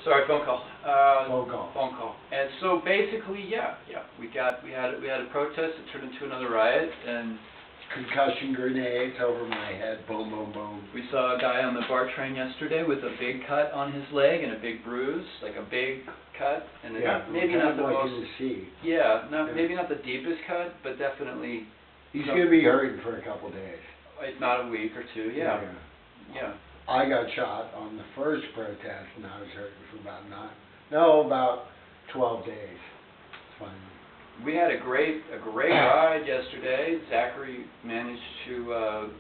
Sorry, phone call. Phone call. Phone call. And so basically, we had a protest that turned into another riot, and Concussion grenades over my head, boom, boom, boom. we saw a guy on the BART train yesterday with a big cut on his leg and a big bruise, like a big cut, and maybe not the most. Maybe not the deepest cut, but definitely. He's gonna be hurting for a couple days. If not a week or two, yeah. I got shot on the first protest, and I was hurting for about 12 days. It's fine. We had a great ride yesterday. Zachary managed to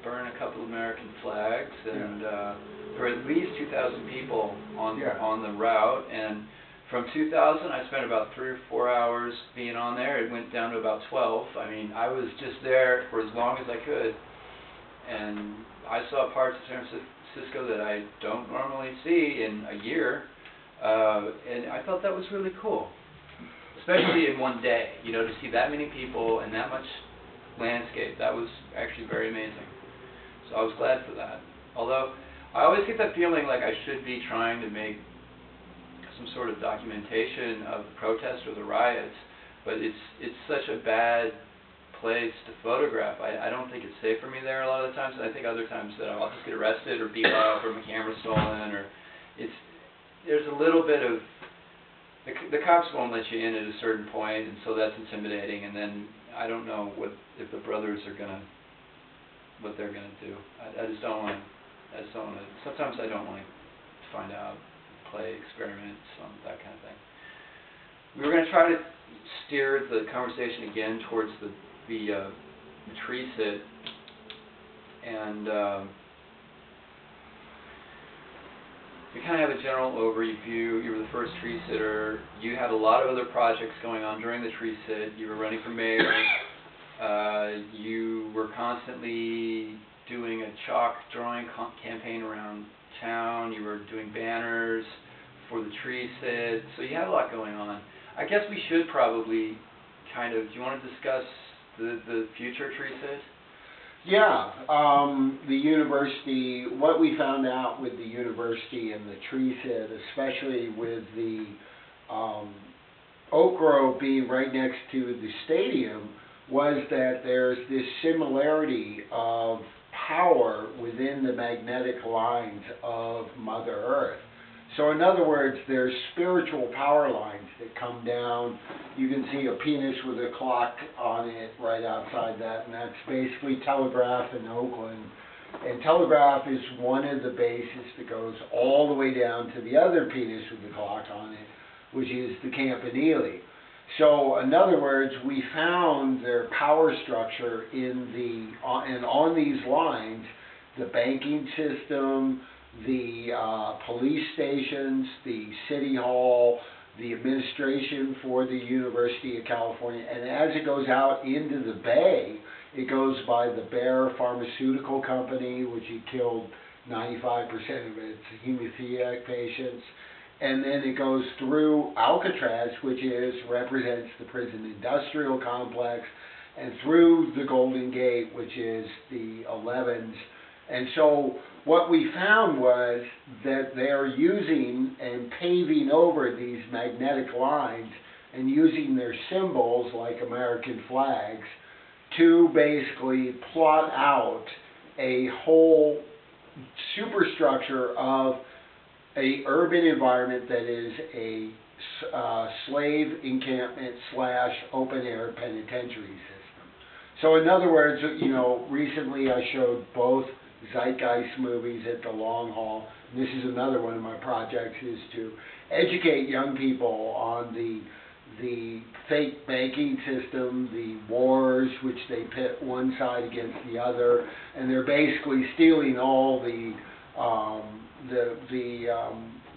burn a couple of American flags, and there were at least 2,000 people on the route. And from 2,000, I spent about 3 or 4 hours being on there. It went down to about 12. I mean, I was just there for as long as I could, and I saw parts of San Francisco that I don't normally see in a year, and I thought that was really cool. Especially in one day, to see that many people and that much landscape, that was actually very amazing. So I was glad for that. Although, I always get that feeling like I should be trying to make some sort of documentation of the protests or the riots, but it's such a bad place to photograph. I don't think it's safe for me there a lot of the times, and I think other times that I'll just get arrested or beat up or my camera's stolen, or there's a little bit of the cops won't let you in at a certain point, and so that's intimidating. And then I don't know if the brothers are what they're gonna do. I just don't want to. Sometimes I don't want to find out, play experiments on that kind of thing. We were gonna try to steer the conversation again towards the tree sit, and we kind of have a general overview. You were the first tree sitter. You had a lot of other projects going on during the tree sit. You were running for mayor. You were constantly doing a chalk drawing campaign around town. You were doing banners for the tree sit. So you had a lot going on. I guess we should probably do you want to discuss the future tree sit? Yeah, the university, what we found out with the university and the tree sit, especially with the Oak Grove being right next to the stadium, was that there's this similarity of power within the magnetic lines of Mother Earth. So in other words, there's spiritual power lines that come down. You can see a penis with a clock on it right outside that, and that's basically Telegraph in Oakland. And Telegraph is one of the bases that goes all the way down to the other penis with the clock on it, which is the Campanile. So in other words, we found their power structure and on these lines, the banking system, the police stations, the city hall, the administration for the University of California, and as it goes out into the bay, it goes by the Bayer Pharmaceutical Company, which had killed 95% of its hemophiliac patients, and then it goes through Alcatraz, which represents the prison industrial complex, and through the Golden Gate, which is the 11s. And so what we found was that they're using and paving over these magnetic lines and using their symbols like American flags to basically plot out a whole superstructure of a urban environment that is a slave encampment / open air penitentiary system. So in other words, recently I showed both Zeitgeist movies at the Long Hall. And this is another one of my projects, is to educate young people on the fake banking system, the wars which they pit one side against the other, and they're basically stealing all the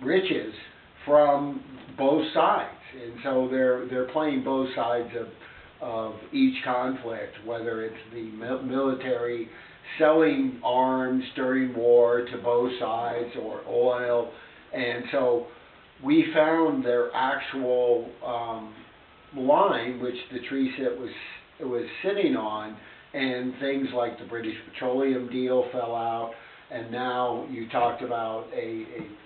riches from both sides, and so they're playing both sides of each conflict, whether it's the military selling arms during war to both sides or oil. And so we found their actual line, which the tree sit was sitting on, and things like the British Petroleum deal fell out, And now you talked about a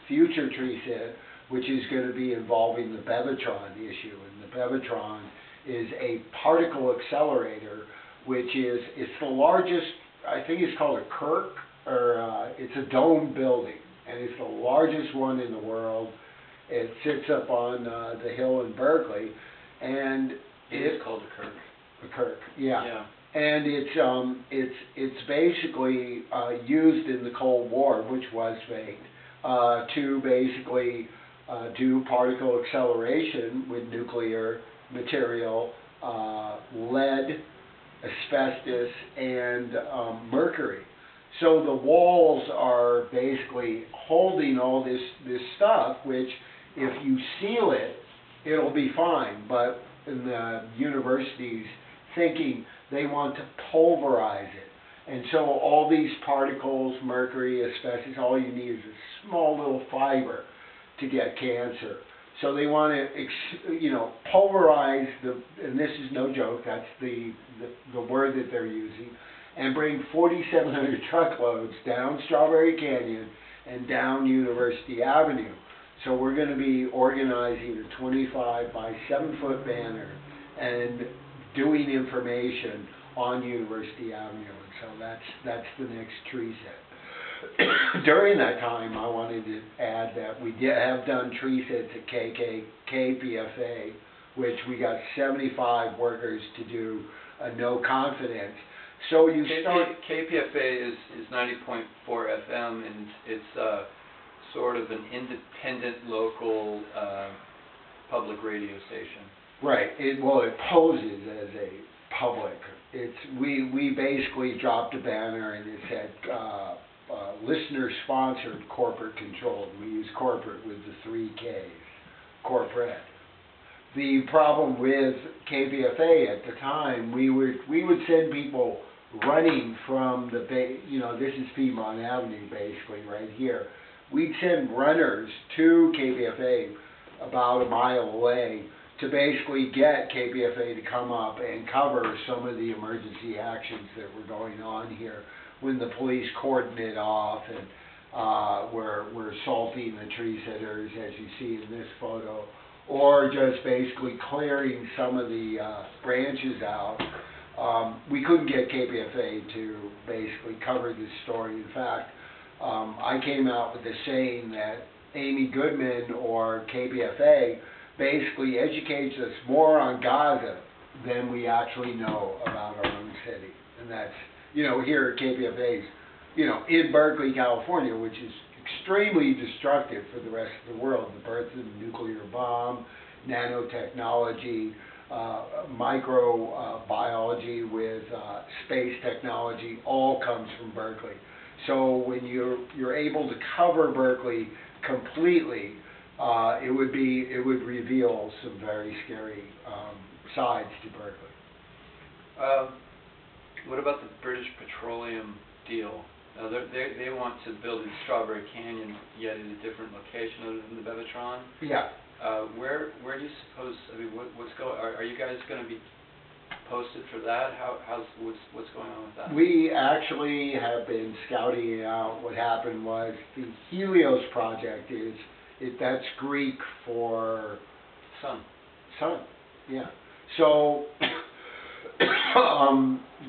future tree sit, which is going to be involving the Bevatron issue. And the Bevatron is a particle accelerator, which is, it's the largest, I think it's called a Kirk, or it's a dome building, and it's the largest one in the world. It sits up on the hill in Berkeley, and It is called a Kirk. A Kirk, yeah. Yeah. And it's basically used in the Cold War, which was faked, to basically do particle acceleration with nuclear material, lead, asbestos, and mercury. So the walls are basically holding all this stuff, which if you seal it, it'll be fine. But in the universities thinking they want to pulverize it. And so all these particles, mercury, asbestos, all you need is a small little fiber to get cancer. So they want to, pulverize and this is no joke, that's the word that they're using, and bring 4,700 truckloads down Strawberry Canyon and down University Avenue. So we're going to be organizing a 25 by 7 foot banner and doing information on University Avenue. And so that's the next tree set. During that time, I wanted to add that we have done tree sets at KPFA, which we got 75 workers to do a no confidence. So you start. KPFA is 90.4 FM, and it's sort of an independent local public radio station. Right. It poses as a public. We basically dropped a banner and it said listener sponsored, corporate controlled. We use corporate with the 3 Ks, corporate. The problem with KPFA at the time, we would send people running from this is Piedmont Avenue basically right here. We'd send runners to KPFA about a mile away to basically get KPFA to come up and cover some of the emergency actions that were going on here when the police cordoned it off and were assaulting the tree sitters, as you see in this photo, or just basically clearing some of the branches out. We couldn't get KPFA to basically cover this story. In fact, I came out with the saying that Amy Goodman or KPFA basically educates us more on Gaza than we actually know about our own city. And that's, here at KPFA's, in Berkeley, California, which is extremely destructive for the rest of the world. The birth of the nuclear bomb, nanotechnology, microbiology with space technology, all comes from Berkeley. So when you're able to cover Berkeley completely, it would reveal some very scary sides to Berkeley. What about the British Petroleum deal? They want to build in Strawberry Canyon, yet in a different location other than the Bevatron. Yeah. Where do you suppose? I mean, what's going? Are you guys going to be posted for that? What's going on with that? We actually have been scouting it out. What happened was the Helios project that's Greek for sun. Sun, yeah. So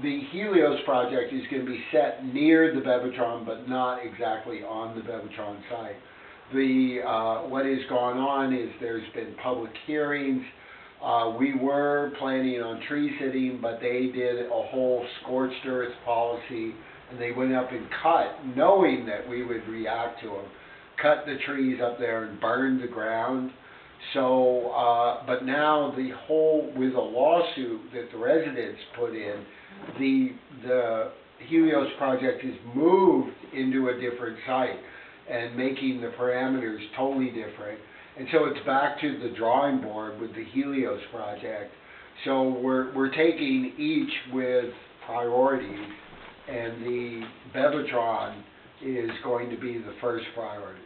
the Helios project is going to be set near the Bevatron, but not exactly on the Bevatron site. What has gone on is there's been public hearings. We were planning on tree sitting, but they did a whole scorched earth policy, and they went up and cut, knowing that we would react to them, cut the trees up there and burned the ground. So, but now with a lawsuit that the residents put in, the Helios project is moved into a different site and making the parameters totally different. And so it's back to the drawing board with the Helios project. So we're taking each with priorities, and the Bevatron is going to be the first priority.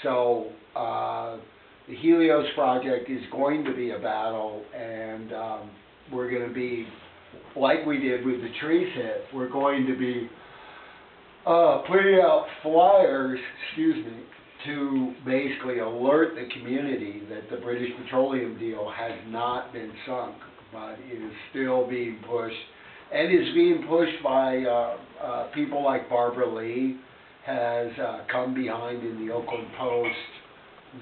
So the Helios project is going to be a battle, and we're going to be, like we did with the tree sit, we're going to be putting out flyers, to basically alert the community that the British Petroleum deal has not been sunk, but it is still being pushed, and is being pushed by people like Barbara Lee, has come behind in the Oakland Post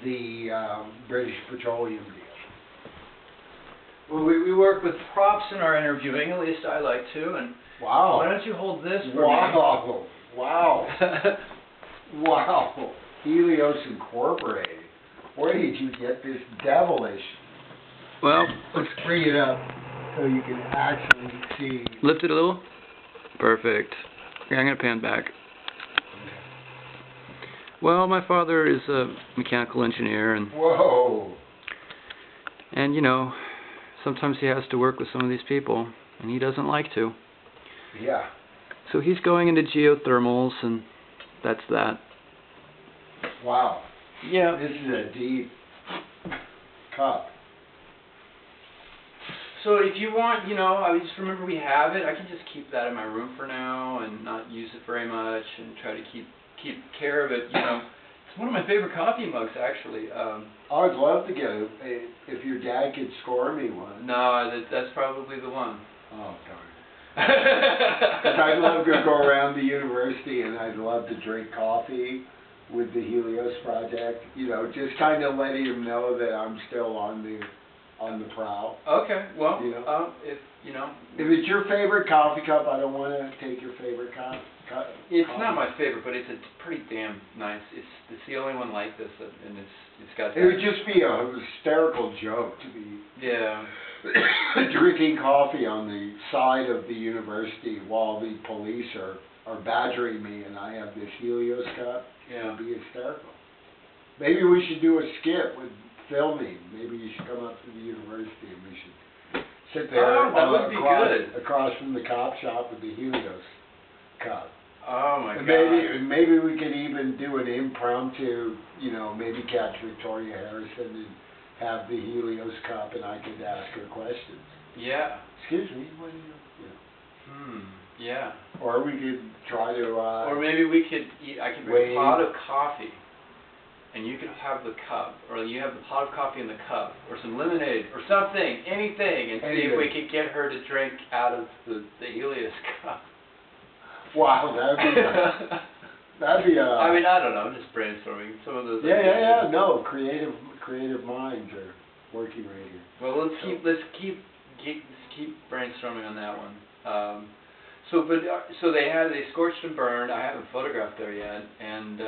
the British Petroleum deal. Well, we work with props in our interviewing, at least I like to, and Wow. why don't you hold this for me? Wow. Wow. Wow. Helios Incorporated. Where did you get this devilish? Well, Let's bring it up so you can actually see. lift it a little. Perfect. Okay, I'm going to pan back. Well, my father is a mechanical engineer, Whoa. and you know, sometimes he has to work with some of these people, and he doesn't like to. Yeah. So he's going into geothermals, and that's that. Wow. Yeah. This is a deep cup. So if you want, you know, I just remember we have it. I can just keep that in my room for now and not use it very much, and try to keep care of it. You know, it's one of my favorite coffee mugs, actually. I'd love to get it if your dad could score me one. No, that's probably the one. Oh darn. Because I'd love to go around the university and I'd love to drink coffee with the Helios Project. You know, just kind of letting him know that I'm still on the prowl. Okay, well, You know? if you know, If it's your favorite coffee cup, I don't want to take your favorite cup. it's not my favorite, but it's a pretty damn nice. It's the only one like this, and it's got. It would just be a hysterical joke to be Yeah. drinking coffee on the side of the university while the police are badgering me, and I have this Helios cup. It Yeah. would be hysterical. Maybe we should do a skit with filming. Maybe you should come up to the university and we should sit there that would be good. across from the cop shop with the Helios cup. Oh my And God. maybe we could even do an impromptu, you know, maybe catch Victoria Harrison and have the Helios cup and I could ask her questions. Yeah. Excuse me, what do you know? Yeah. Or we could try to, Or maybe we could eat. I could bring a pot of coffee, and you could have the cup, or you have the pot of coffee in the cup, or some lemonade, or something, anything, and see if we could get her to drink out of the Helios cup. wow, that'd be I mean, I don't know. I'm just brainstorming some of those. yeah, no, creative minds are working right here. Well, let's keep brainstorming on that one. So they scorched and burned. I haven't photographed there yet, and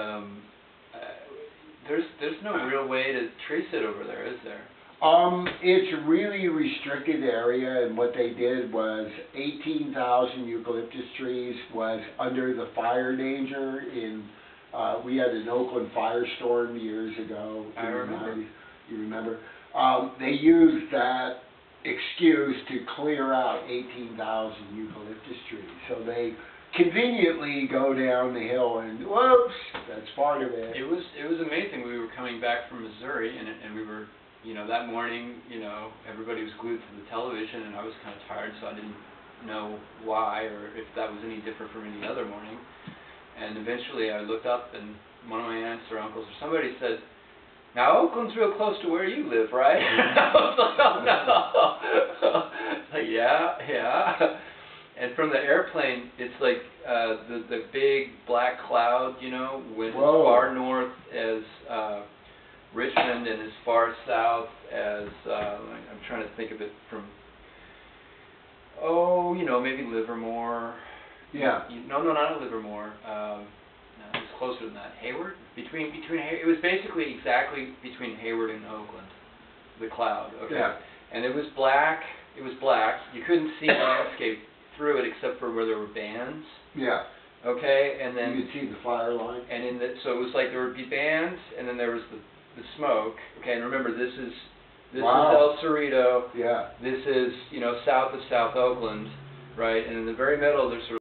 there's no real way to trace it over there, is there? It's a really restricted area, and what they did was 18,000 eucalyptus trees was under the fire danger in, we had an Oakland firestorm years ago. I remember. You remember? They used that excuse to clear out 18,000 eucalyptus trees. So they conveniently go down the hill and whoops, that's part of it. It was amazing. We were coming back from Missouri, and we were, you know, that morning, you know, everybody was glued to the television, and I was kind of tired, so I didn't know why or if that was any different from any other morning. And eventually I looked up, and one of my aunts or uncles or somebody said, "Now Oakland's real close to where you live, right?" I was like, "Oh no!" Like, yeah. And from the airplane, it's like the big black cloud, you know, went as far north as Richmond and as far south as I'm trying to think of it from. Oh, you know, maybe Livermore. Yeah. No, not Livermore. No, it was closer than that. Hayward? Between it was basically exactly between Hayward and Oakland, the cloud. Okay. Yeah. And it was black. It was black. You couldn't see the landscape through it except for where there were bands. Yeah. Okay, and then you could see the fire line. And so it was like there would be bands, and then there was the smoke. Okay, and remember this is El Cerrito. Yeah. This is, you know, south of South Oakland, right? And in the very middle there's sort of